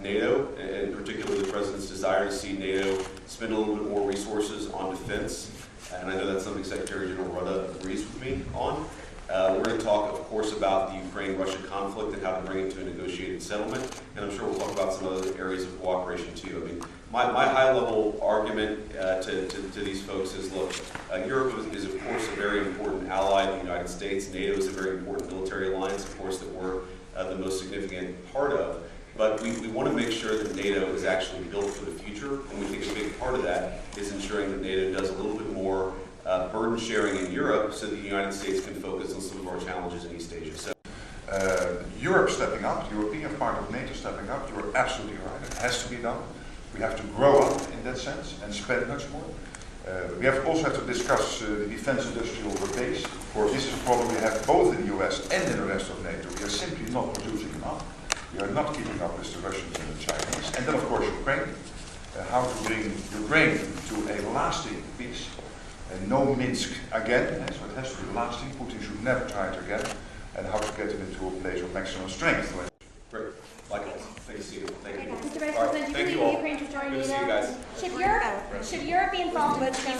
NATO, and particularly the President's desire to see NATO spend a little bit more resources on defense. And I know that's something Secretary General Rudda agrees with me on. We're going to talk, of course, about the Ukraine-Russia conflict and how to bring it to a negotiated settlement. And I'm sure we'll talk about some other areas of cooperation, too. I mean, my high-level argument to these folks is, look, Europe is, of course, a very important ally of the United States. NATO is a very important military alliance, of course, that we're the most significant part of. But we want to make sure that NATO is actually built for the future. And we think a big part of that is ensuring that NATO does a little bit more burden sharing in Europe so that the United States can focus on some of our challenges in East Asia. So, Europe stepping up, the European part of NATO stepping up, you're absolutely right. It has to be done. We have to grow up in that sense and spend much more. We also have to discuss the defense industrial base. Of course, this is a problem we have both in the US and in the rest of NATO. We are simply not producing enough. We are not keeping up with the Russians and the Chinese. And then, of course, Ukraine. How to bring Ukraine to a lasting peace. And no Minsk again, so it has to be lasting. Putin should never try it again. And how to get it into a place of maximum strength. great. Likewise. Thank you. Thank you. Mr. Vice President, do you believe Ukraine should join NATO? Good to see you guys. Should Europe be involved with